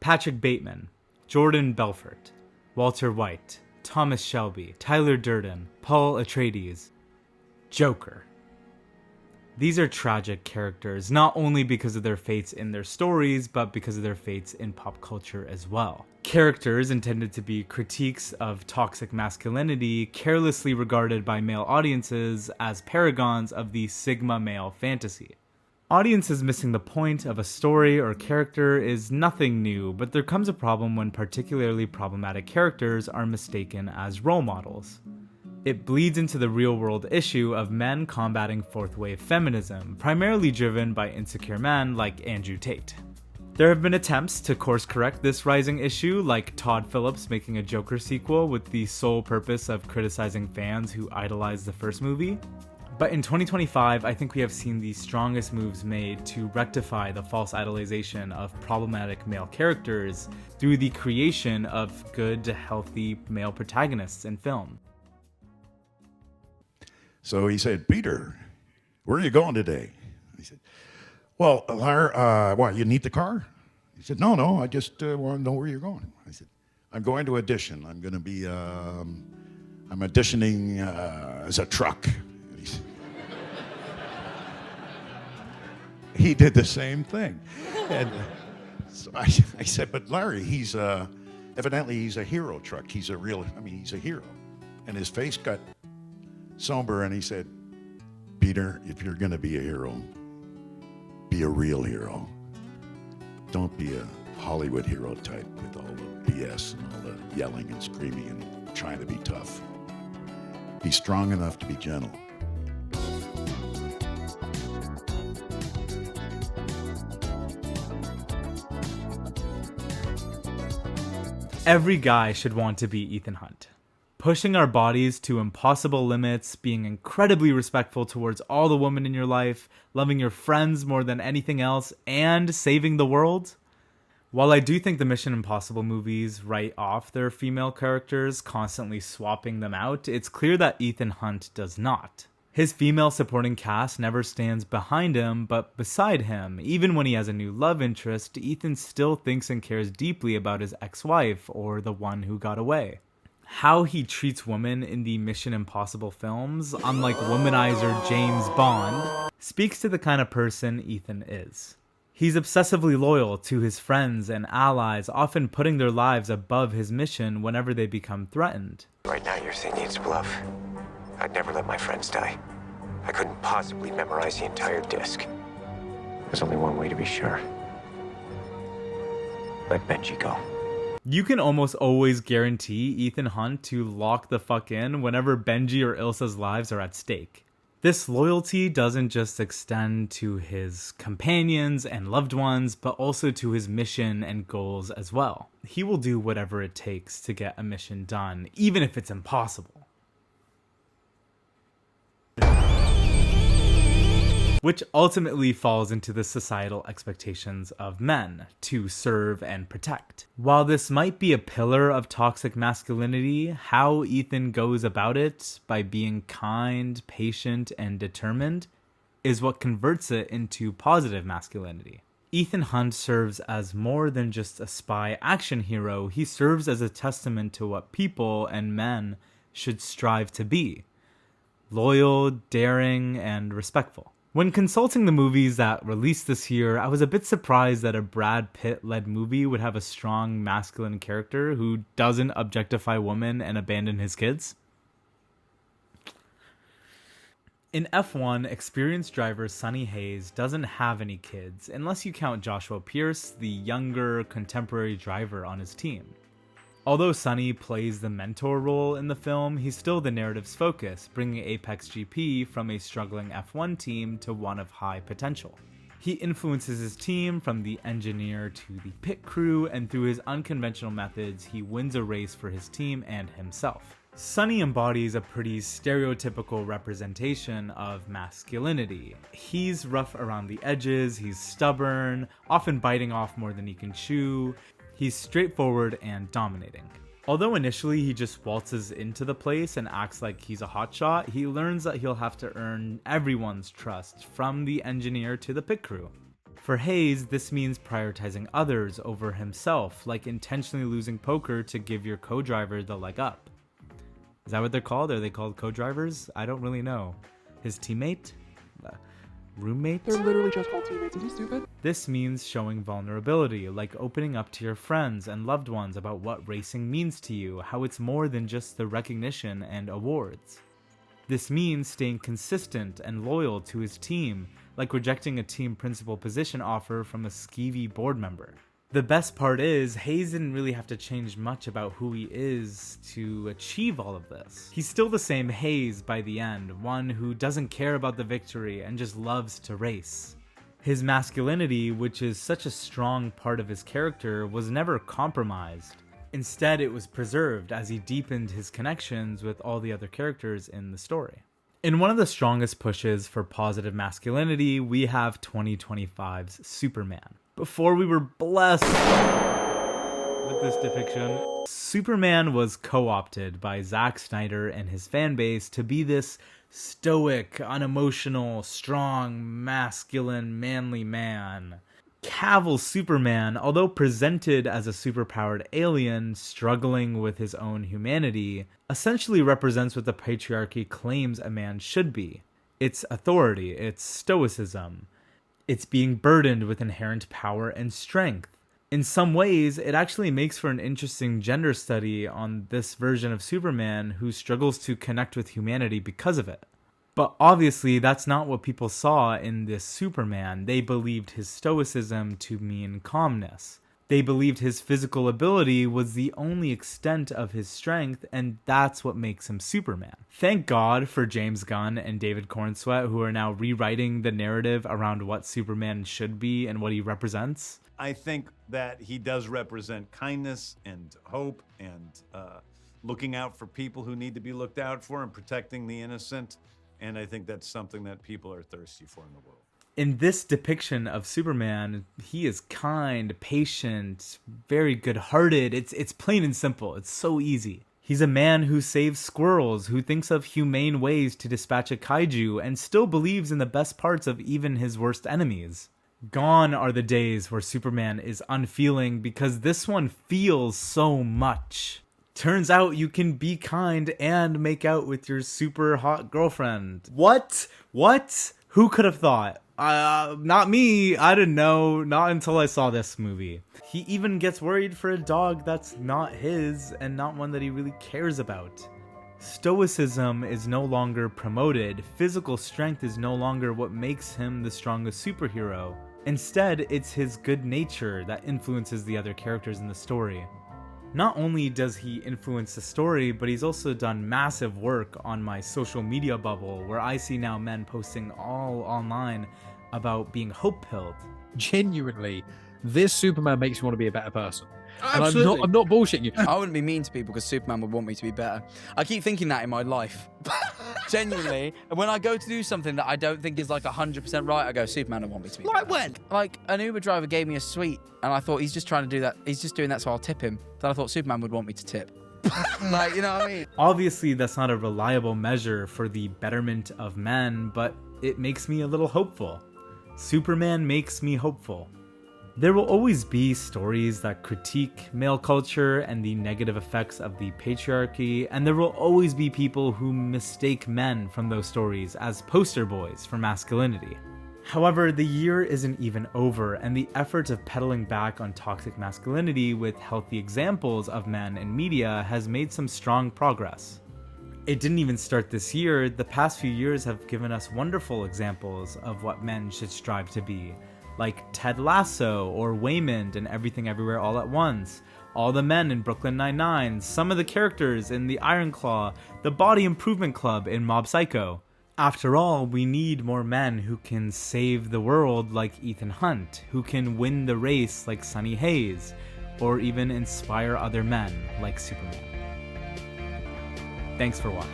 Patrick Bateman, Jordan Belfort, Walter White, Thomas Shelby, Tyler Durden, Paul Atreides, Joker. These are tragic characters, not only because of their fates in their stories, but because of their fates in pop culture as well. Characters intended to be critiques of toxic masculinity, carelessly regarded by male audiences as paragons of the Sigma male fantasy. Audiences missing the point of a story or character is nothing new, but there comes a problem when particularly problematic characters are mistaken as role models. It bleeds into the real-world issue of men combating fourth-wave feminism, primarily driven by insecure men like Andrew Tate. There have been attempts to course-correct this rising issue, like Todd Phillips making a Joker sequel with the sole purpose of criticizing fans who idolized the first movie. But in 2025, I think we have seen the strongest moves made to rectify the false idolization of problematic male characters through the creation of good, healthy male protagonists in film. So he said, "Peter, where are you going today?" He said, "Well, why, you need the car?" He said, No, I just want to know where you're going." I said, "I'm going to audition. I'm going to be, I'm auditioning as a truck." And he did the same thing. And so I said, "But Larry, he's, evidently he's a hero truck. He's a hero." And his face got somber, and he said, "Peter, if you're going to be a hero, be a real hero. Don't be a Hollywood hero type with all the BS and all the yelling and screaming and trying to be tough. Be strong enough to be gentle." Every guy should want to be Ethan Hunt. Pushing our bodies to impossible limits, being incredibly respectful towards all the women in your life, loving your friends more than anything else, and saving the world? While I do think the Mission Impossible movies write off their female characters, constantly swapping them out, it's clear that Ethan Hunt does not. His female supporting cast never stands behind him, but beside him. Even when he has a new love interest, Ethan still thinks and cares deeply about his ex-wife, or the one who got away. How he treats women in the Mission Impossible films, unlike womanizer James Bond, speaks to the kind of person Ethan is. He's obsessively loyal to his friends and allies, often putting their lives above his mission whenever they become threatened. Right now you're thinking it's bluff. I'd never let my friends die. I couldn't possibly memorize the entire disc. There's only one way to be sure. Let Benji go. You can almost always guarantee Ethan Hunt to lock the fuck in whenever Benji or Ilsa's lives are at stake. This loyalty doesn't just extend to his companions and loved ones, but also to his mission and goals as well. He will do whatever it takes to get a mission done, even if it's impossible. Which ultimately falls into the societal expectations of men to serve and protect. While this might be a pillar of toxic masculinity, how Ethan goes about it, by being kind, patient, and determined, is what converts it into positive masculinity. Ethan Hunt serves as more than just a spy action hero. He serves as a testament to what people and men should strive to be: loyal, daring, and respectful. When consulting the movies that released this year, I was a bit surprised that a Brad Pitt-led movie would have a strong masculine character who doesn't objectify women and abandon his kids. In F1, experienced driver Sonny Hayes doesn't have any kids, unless you count Joshua Pierce, the younger, contemporary driver on his team. Although Sonny plays the mentor role in the film, he's still the narrative's focus, bringing Apex GP from a struggling F1 team to one of high potential. He influences his team from the engineer to the pit crew, and through his unconventional methods, he wins a race for his team and himself. Sonny embodies a pretty stereotypical representation of masculinity. He's rough around the edges, he's stubborn, often biting off more than he can chew. He's straightforward and dominating. Although initially he just waltzes into the place and acts like he's a hotshot, he learns that he'll have to earn everyone's trust, from the engineer to the pit crew. For Hayes, this means prioritizing others over himself, like intentionally losing poker to give your co-driver the leg up. Is that what they're called? Are they called co-drivers? I don't really know. His teammate? Roommate? They're literally just called teammates. Is he stupid? This means showing vulnerability, like opening up to your friends and loved ones about what racing means to you, how it's more than just the recognition and awards. This means staying consistent and loyal to his team, like rejecting a team principal position offer from a skeevy board member. The best part is, Hayes didn't really have to change much about who he is to achieve all of this. He's still the same Hayes by the end, one who doesn't care about the victory and just loves to race. His masculinity, which is such a strong part of his character, was never compromised. Instead, it was preserved as he deepened his connections with all the other characters in the story. In one of the strongest pushes for positive masculinity, we have 2025's Superman. Before we were blessed with this depiction, Superman was co-opted by Zack Snyder and his fanbase to be this stoic, unemotional, strong, masculine, manly man. Cavill's Superman, although presented as a superpowered alien struggling with his own humanity, essentially represents what the patriarchy claims a man should be. It's authority, it's stoicism. It's being burdened with inherent power and strength. In some ways, it actually makes for an interesting gender study on this version of Superman who struggles to connect with humanity because of it. But obviously, that's not what people saw in this Superman. They believed his stoicism to mean calmness. They believed his physical ability was the only extent of his strength, and that's what makes him Superman. Thank God for James Gunn and David Cornsweet, who are now rewriting the narrative around what Superman should be and what he represents. I think that he does represent kindness and hope and looking out for people who need to be looked out for and protecting the innocent. And I think that's something that people are thirsty for in the world. In this depiction of Superman, he is kind, patient, very good-hearted. It's plain and simple. It's so easy. He's a man who saves squirrels, who thinks of humane ways to dispatch a kaiju, and still believes in the best parts of even his worst enemies. Gone are the days where Superman is unfeeling, because this one feels so much. Turns out you can be kind and make out with your super hot girlfriend. What? Who could have thought? Not me. I didn't know. Not until I saw this movie. He even gets worried for a dog that's not his and not one that he really cares about. Stoicism is no longer promoted. Physical strength is no longer what makes him the strongest superhero. Instead, it's his good nature that influences the other characters in the story. Not only does he influence the story, but he's also done massive work on my social media bubble, where I see now men posting all online about being hope-pilled. Genuinely, this Superman makes me want to be a better person. Absolutely. And I'm not bullshitting you. I wouldn't be mean to people because Superman would want me to be better. I keep thinking that in my life. Genuinely. And when I go to do something that I don't think is like 100% right, I go, Superman would want me to be better. Like when? Like, an Uber driver gave me a sweet, and I thought, he's just trying to do that. He's just doing that so I'll tip him. Then I thought Superman would want me to tip. Like, you know what I mean? Obviously, that's not a reliable measure for the betterment of men, but it makes me a little hopeful. Superman makes me hopeful. There will always be stories that critique male culture and the negative effects of the patriarchy, and there will always be people who mistake men from those stories as poster boys for masculinity. However, the year isn't even over, and the effort of peddling back on toxic masculinity with healthy examples of men in media has made some strong progress. It didn't even start this year. The past few years have given us wonderful examples of what men should strive to be, like Ted Lasso or Waymond in Everything Everywhere All at Once, all the men in Brooklyn Nine-Nine, some of the characters in The Iron Claw, the Body Improvement Club in Mob Psycho. After all, we need more men who can save the world like Ethan Hunt, who can win the race like Sonny Hayes, or even inspire other men like Superman. Thanks for watching.